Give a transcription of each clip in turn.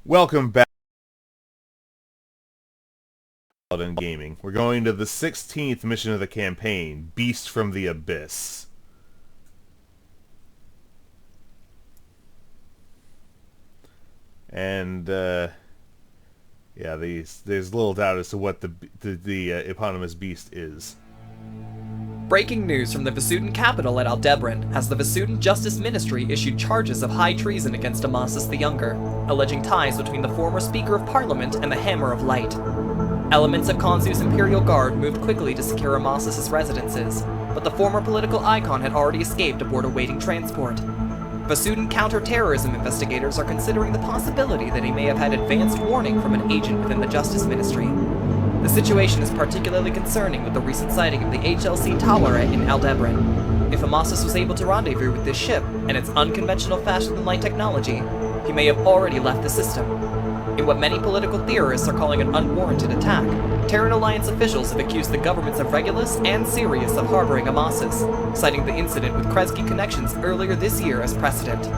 Welcome back in gaming. We're going to the 16th mission of the campaign, Beast from the Abyss. And, yeah, there's little doubt as to what the eponymous beast is. Breaking news from the Vasudan capital at Aldebaran, as the Vasudan Justice Ministry issued charges of high treason against Amasis the Younger, alleging ties between the former Speaker of Parliament and the Hammer of Light. Elements of Khonsu's Imperial Guard moved quickly to secure Amasis' residences, but the former political icon had already escaped aboard a waiting transport. Vasudan counter-terrorism investigators are considering the possibility that he may have had advanced warning from an agent within the Justice Ministry. The situation is particularly concerning with the recent sighting of the HLC Tawara in Aldebaran. If Amasis was able to rendezvous with this ship and its unconventional faster-than-light technology, he may have already left the system. In what many political theorists are calling an unwarranted attack, Terran Alliance officials have accused the governments of Regulus and Sirius of harboring Amasis, citing the incident with Kresge connections earlier this year as precedent.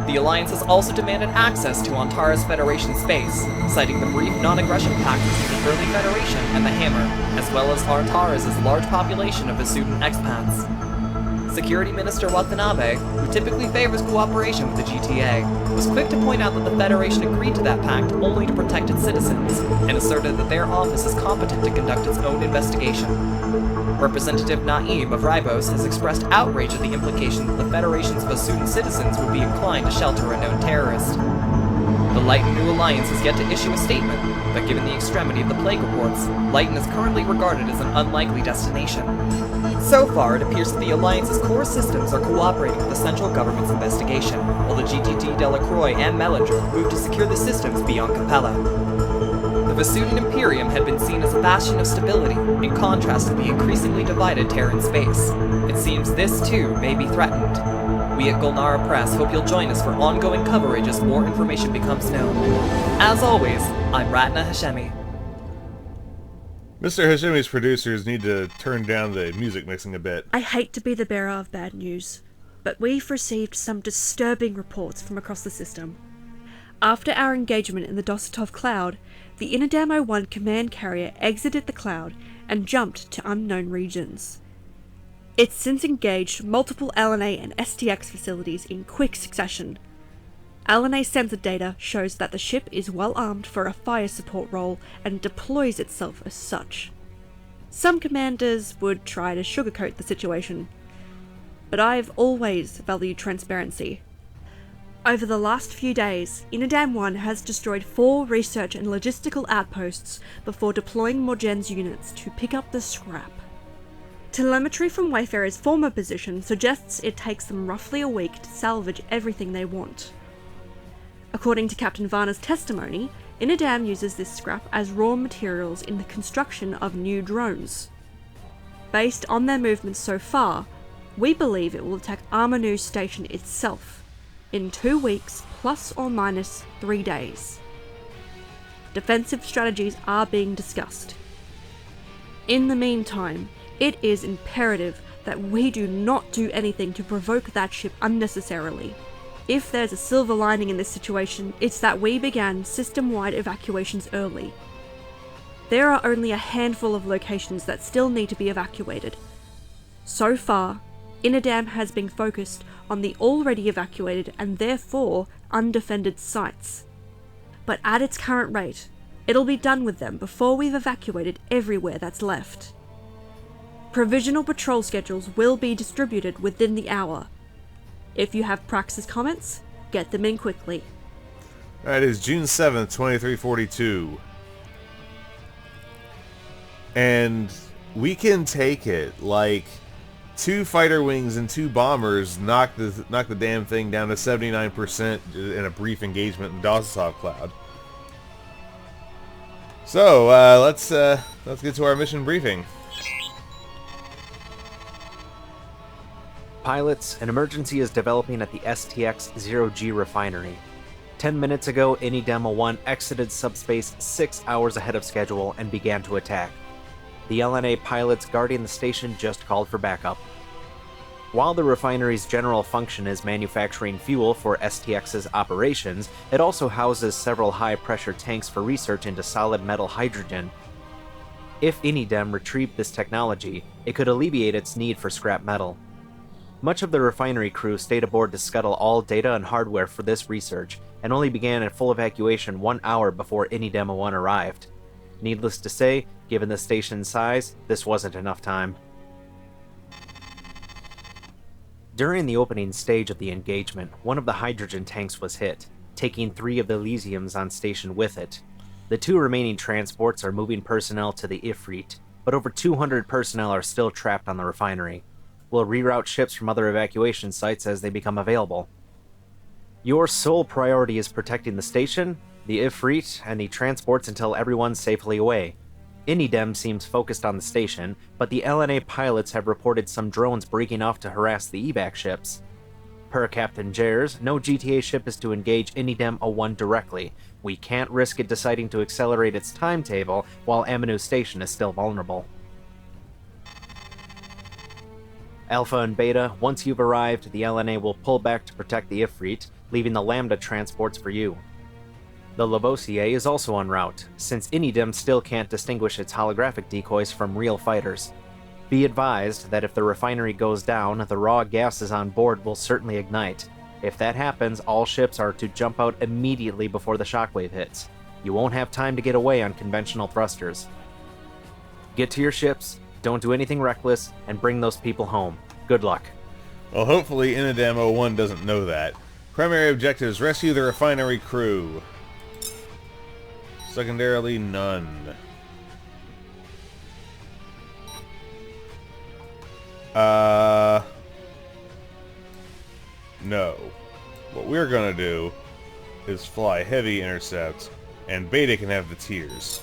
The Alliance has also demanded access to Antara's Federation space, citing the brief non-aggression pact between the early Federation and the Hammer, as well as Antara's large population of Vasudan expats. Security Minister Watanabe, who typically favors cooperation with the GTA, was quick to point out that the Federation agreed to that pact only to protect its citizens, and asserted that their office is competent to conduct its own investigation. Representative Naeem of Ribos has expressed outrage at the implication that the Federation's Vasudan citizens would be inclined to shelter a known terrorist. The Lighten New Alliance has yet to issue a statement, but given the extremity of the plague reports, Lighten is currently regarded as an unlikely destination. So far, it appears that the Alliance's core systems are cooperating with the central government's investigation, while the GTD Delacroix and Mellinger move to secure the systems beyond Capella. The Vasudan Imperium had been seen as a bastion of stability, in contrast to the increasingly divided Terran space. It seems this, too, may be threatened. We at Golnara Press hope you'll join us for ongoing coverage as more information becomes known. As always, I'm Ratna Hashemi. Mr. Hashemi's producers need to turn down the music mixing a bit. I hate to be the bearer of bad news, but we've received some disturbing reports from across the system. After our engagement in the Doceitov Cloud, the INEDAM 01 command carrier exited the cloud and jumped to unknown regions. It's since engaged multiple LNA and STX facilities in quick succession. LNA sensor data shows that the ship is well armed for a fire support role and deploys itself as such. Some commanders would try to sugarcoat the situation, but I've always valued transparency. Over the last few days, INEDAM 1 has destroyed 4 research and logistical outposts before deploying Morgen's units to pick up the scrap. Telemetry from Wayfarer's former position suggests it takes them roughly a week to salvage everything they want. According to Captain Varna's testimony, INEDAM uses this scrap as raw materials in the construction of new drones. Based on their movements so far, we believe it will attack Armanu Station itself in 2 weeks plus or minus 3 days. Defensive strategies are being discussed. In the meantime, it is imperative that we do not do anything to provoke that ship unnecessarily. If there's a silver lining in this situation, it's that we began system-wide evacuations early. There are only a handful of locations that still need to be evacuated. So far, INEDAM has been focused on the already evacuated and therefore undefended sites. But at its current rate, it'll be done with them before we've evacuated everywhere that's left. Provisional patrol schedules will be distributed within the hour. If you have Praxis comments, get them in quickly. That is June 7th, 2342. And we can take it like 2 fighter wings and 2 bombers knock the damn thing down to 79% in a brief engagement in Doceitov Cloud. So let's get to our mission briefing. Pilots, an emergency is developing at the STX Zero-G Refinery. 10 minutes ago, INEDAM 01 exited subspace 6 hours ahead of schedule and began to attack. The LNA pilots guarding the station just called for backup. While the refinery's general function is manufacturing fuel for STX's operations, it also houses several high-pressure tanks for research into solid metal hydrogen. If INEDAM retrieved this technology, it could alleviate its need for scrap metal. Much of the refinery crew stayed aboard to scuttle all data and hardware for this research, and only began a full evacuation 1 hour before INEDAM 1 arrived. Needless to say, given the station's size, this wasn't enough time. During the opening stage of the engagement, one of the hydrogen tanks was hit, taking 3 of the Elysiums on station with it. The 2 remaining transports are moving personnel to the Ifrit, but over 200 personnel are still trapped on the refinery. We'll reroute ships from other evacuation sites as they become available. Your sole priority is protecting the station, the Ifrit, and the transports until everyone's safely away. INEDAM seems focused on the station, but the LNA pilots have reported some drones breaking off to harass the evac ships. Per Captain Jers, no GTA ship is to engage INEDAM 01 directly. We can't risk it deciding to accelerate its timetable while Amanu Station is still vulnerable. Alpha and Beta, once you've arrived, the LNA will pull back to protect the Ifrit, leaving the Lambda transports for you. The Lavoisier is also en route, since INEDAM still can't distinguish its holographic decoys from real fighters. Be advised that if the refinery goes down, the raw gases on board will certainly ignite. If that happens, all ships are to jump out immediately before the shockwave hits. You won't have time to get away on conventional thrusters. Get to your ships, don't do anything reckless, and bring those people home. Good luck. Well, hopefully INEDAM 01 doesn't know that. Primary objectives: rescue the refinery crew. Secondarily, none. No. What we're gonna do is fly heavy intercept, and Beta can have the tiers.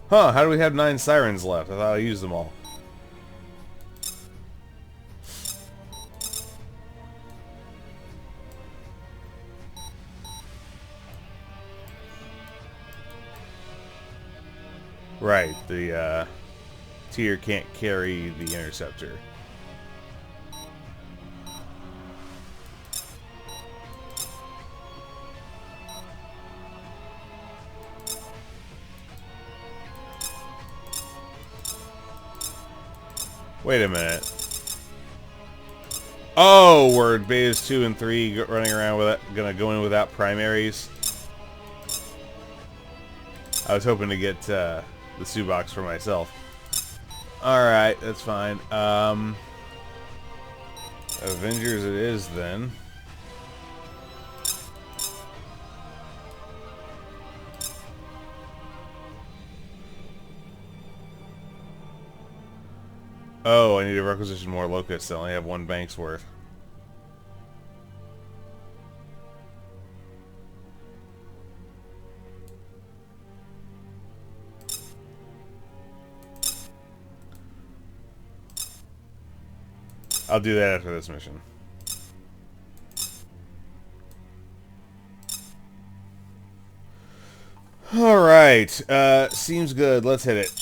Huh, how do we have 9 sirens left? I thought I used them all. Right, the tier can't carry the interceptor. Wait a minute. Oh, we're betas 2 and 3 running around without, gonna go in without primaries. I was hoping to get the Subox for myself. Alright, that's fine. Avengers it is then. Oh, I need to requisition more locusts. I only have 1 bank's worth. I'll do that after this mission. Alright, seems good. Let's hit it.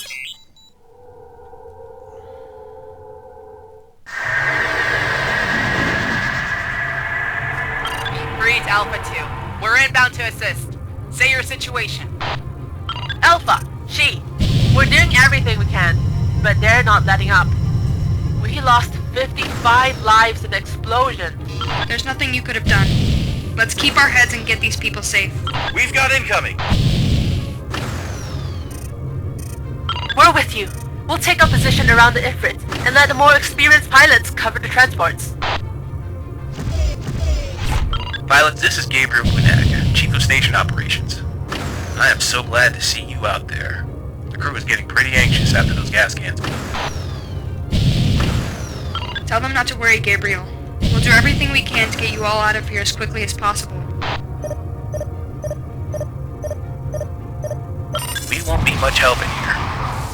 Alpha 2. We're inbound to assist. Say your situation. Alpha, we're doing everything we can, but they're not letting up. We lost 55 lives in the explosion. There's nothing you could have done. Let's keep our heads and get these people safe. We've got incoming. We're with you. We'll take up position around the Ifrit and let the more experienced pilots cover the transports. Pilots, this is Gabriel Bunak, Chief of Station Operations. I am so glad to see you out there. The crew is getting pretty anxious after those gas cans. Tell them not to worry, Gabriel. We'll do everything we can to get you all out of here as quickly as possible. We won't be much help in here.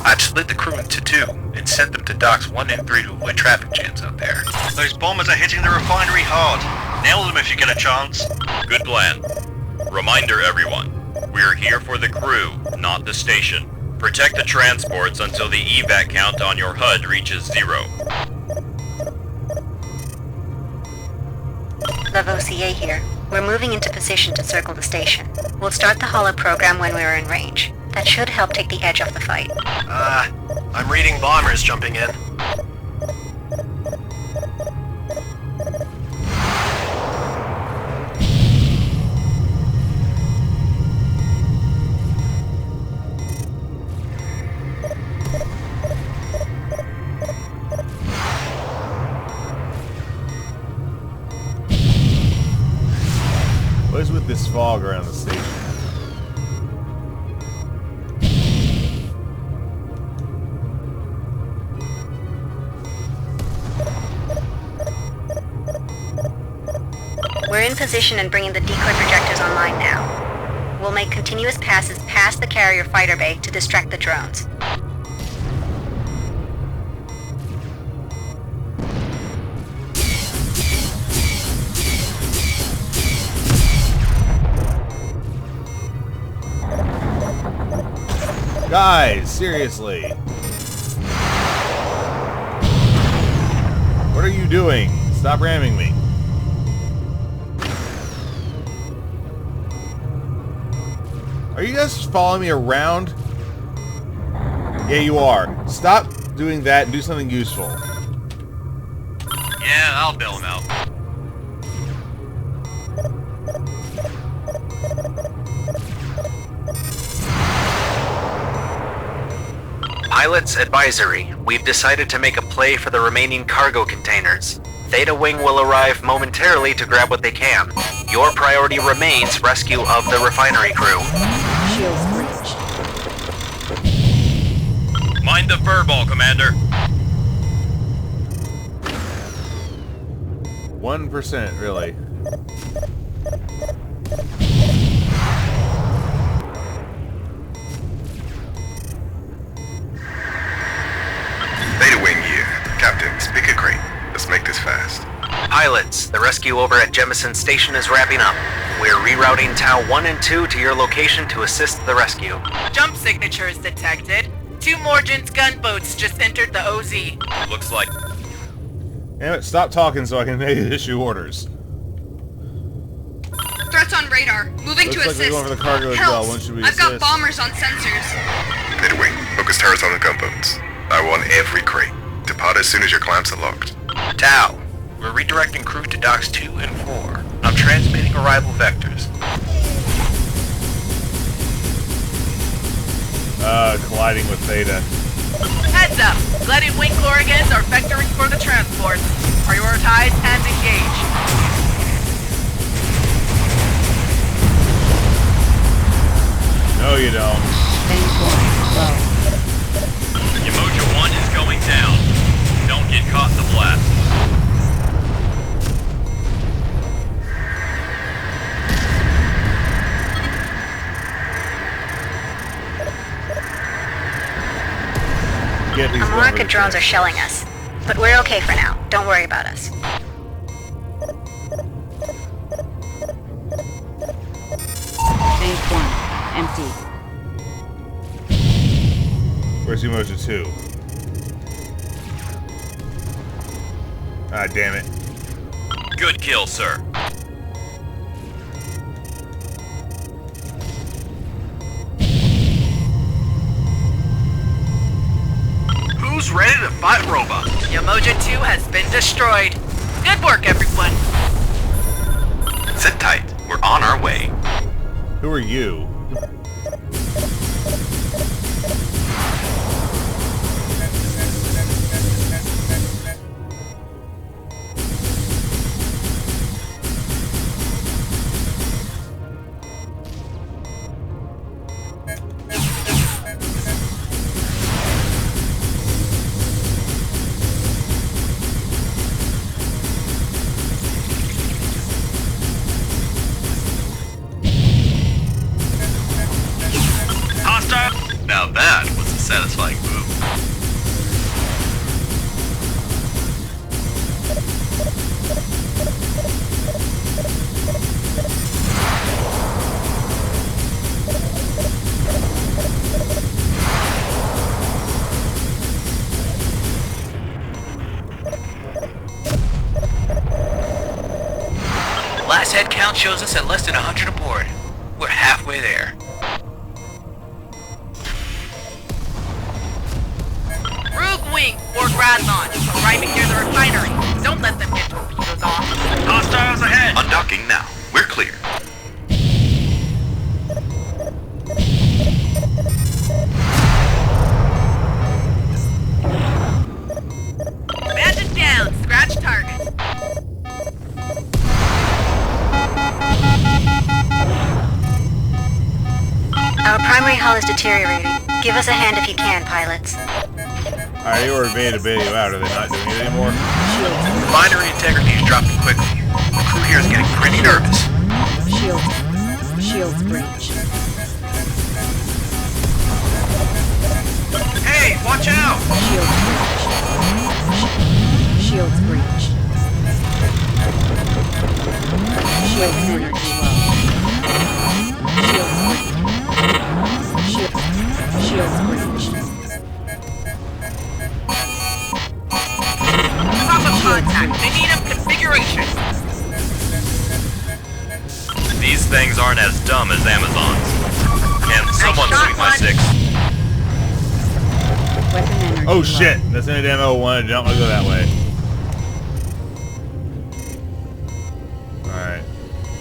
I've split the crew into two and sent them to docks 1 and 3 to avoid traffic jams out there. Those bombers are hitting the refinery hard. Nail them if you get a chance. Good plan. Reminder everyone, we're here for the crew, not the station. Protect the transports until the evac count on your HUD reaches 0. Lavoisier here. We're moving into position to circle the station. We'll start the holo program when we're in range. That should help take the edge off the fight. I'm reading bombers jumping in. What is with this fog around the station? We're in position and bringing the decoy projectors online now. We'll make continuous passes past the carrier fighter bay to distract the drones. Guys, seriously. What are you doing? Stop ramming me. Are you guys following me around? Yeah, you are. Stop doing that and do something useful. Yeah, I'll bail him out. Pilots advisory. We've decided to make a play for the remaining cargo containers. Theta Wing will arrive momentarily to grab what they can. Your priority remains rescue of the refinery crew. Shields breached. Mind the furball, Commander. 1%, really. Theta Wing here. Captains, pick a crate. Let's make this fast. Pilots, the rescue over at Jemison Station is wrapping up. We're rerouting Tau 1 and 2 to your location to assist the rescue. Jump signatures detected. 2 Morgans gunboats just entered the OZ. Looks like... Damn it, stop talking so I can issue orders. Threats on radar. Moving Looks to like assist. they're going for the cargo as well. When should we I've got assist? bombers on sensors. Theta Wing, focus turrets on the gunboats. I want every crate. Depart as soon as your clamps are locked. Tau, we're redirecting crew to docks 2 and 4. I'm transmitting arrival vectors. Colliding with Theta. Heads up! Leaded wing Corrigans are vectoring for the transports. Prioritize and engage. No, you don't. Yamoja 1 is going down. Don't get caught in the blast. Get these America drones are shelling us. But we're okay for now. Don't worry about us. Bank 1. Empty. Where's Umoja 2? Ah, damn it. Good kill, sir. Who's ready to fight robots? Yamoja 2 has been destroyed. Good work, everyone. Sit tight. We're on our way. Who are you? Last head count shows us at less than 100 aboard. We're halfway there. Rogue Wing, Fort Radlon, arriving near the refinery. Don't let them get torpedoes off. Hostiles ahead! Undocking now. We're clear. Bandit down, scratch target. Our primary hull is deteriorating. Give us a hand if you can, pilots. I already ordered me to bail you out. Are they not doing it anymore? Refinery integrity is dropping quickly. The crew here is getting pretty nervous. Shields breached. Hey, watch out! Shields breached. Shield energy low. Shields breached. Pop up contact. INEDAM configuration. These things aren't as dumb as Amazons. Can someone shot sweep my one. 6? Weapon energy Oh low. shit! That's INEDAM 01. I don't want to go that way. Alright.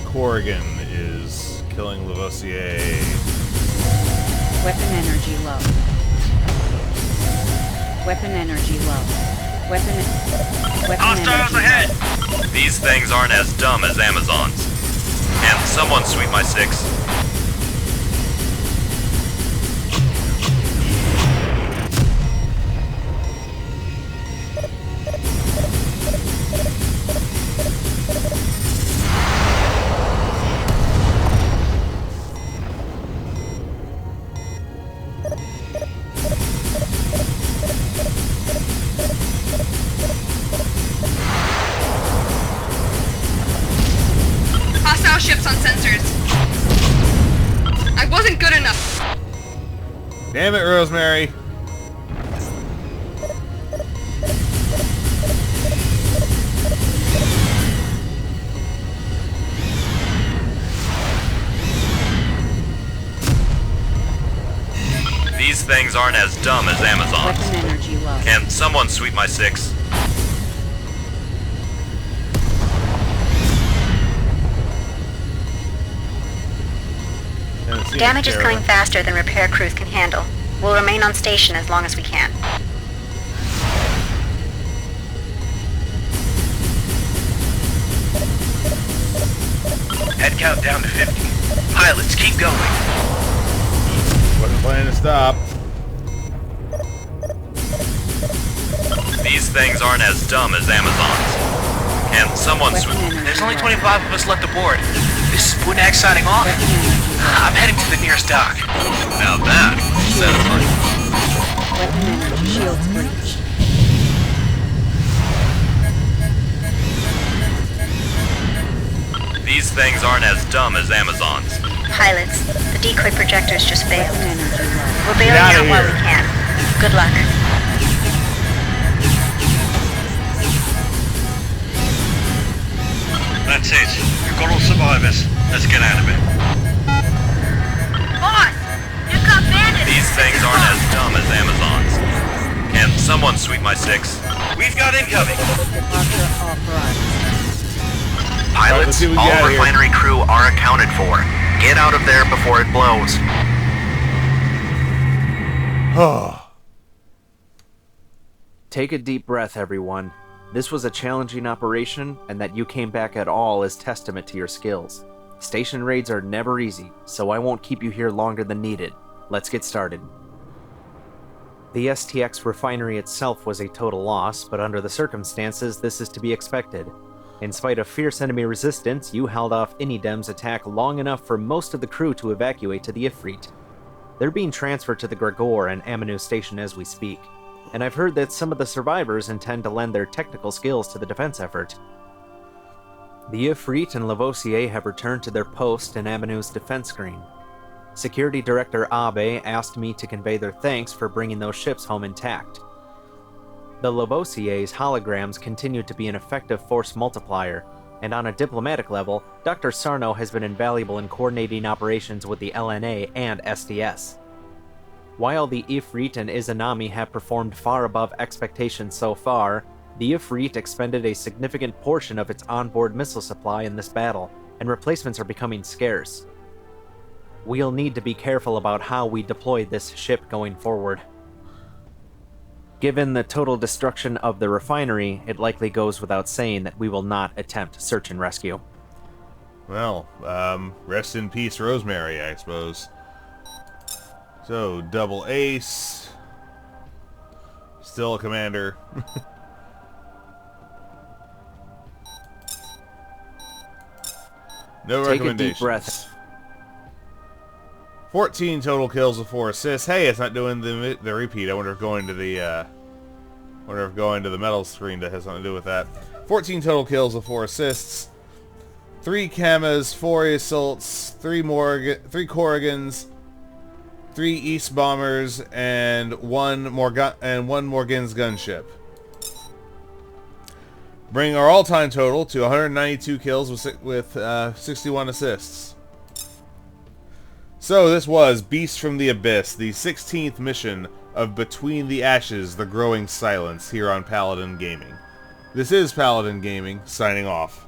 Corrigan is killing Lavoisier. Weapon energy low. Weapon energy low. Weapon Hostiles energy ahead! low. These things aren't as dumb as Amazons. Can someone sweep my 6? Hostile ships on sensors. I wasn't good enough. Damn it, Rosemary! These things aren't as dumb as Amazons. Weapon energy low. Can someone sweep my 6? Damage is coming faster than repair crews can handle. We'll remain on station as long as we can. Head count down to 50. Pilots, keep going. Wasn't planning to stop. These things aren't as dumb as Amazons. Can someone Weapon sweep? energy There's only low. 25 of us left aboard. This is Bunak signing off. Weapon energy low. I'm heading to the nearest dock. Now that satisfying. Weapon energy shields breached. These things aren't as dumb as Amazons. Pilots, the decoy projectors just failed. Weapon energy low. We're bailing outta out while we here. can. Good luck. That's it. You've got all survivors. Let's get out of it. Boss! You've got bandits! These things aren't as dumb as Amazons. Can someone sweep my 6? We've got incoming. Departure authorized. Alright, let's Pilots, see what we all got here. refinery crew are accounted for. Get out of there before it blows. Take a deep breath, everyone. This was a challenging operation, and that you came back at all is testament to your skills. Station raids are never easy, so I won't keep you here longer than needed. Let's get started. The STX refinery itself was a total loss, but under the circumstances, this is to be expected. In spite of fierce enemy resistance, you held off INEDAM's attack long enough for most of the crew to evacuate to the Ifrit. They're being transferred to the Gregor and Amanu station as we speak, and I've heard that some of the survivors intend to lend their technical skills to the defense effort. The Ifrit and Lavoisier have returned to their post in Amanu's defense screen. Security Director Abe asked me to convey their thanks for bringing those ships home intact. The Lavoisier's holograms continue to be an effective force multiplier, And on a diplomatic level, Dr. Sarno has been invaluable in coordinating operations with the LNA and STS. While the Ifrit and Izanami have performed far above expectations so far, the Ifrit expended a significant portion of its onboard missile supply in this battle, and replacements are becoming scarce. We'll need to be careful about how we deploy this ship going forward. Given the total destruction of the refinery, it likely goes without saying that we will not attempt search and rescue. Well, rest in peace, Rosemary, I suppose. So, double ace. Still a commander. No Take recommendations. a deep breath. 14 total kills with 4 assists. Hey, it's not doing the repeat. I wonder if going to the metal screen that has something to do with that. 14 total kills with 4 assists. 3 Kamas, 4 assaults, 3 Corrigans, 3 East bombers, and 1 Morgan's gunship. Bringing our all-time total to 192 kills with 61 assists. So this was Beast from the Abyss, the 16th mission of Between the Ashes, the Growing Silence here on Paladin Gaming. This is Paladin Gaming, signing off.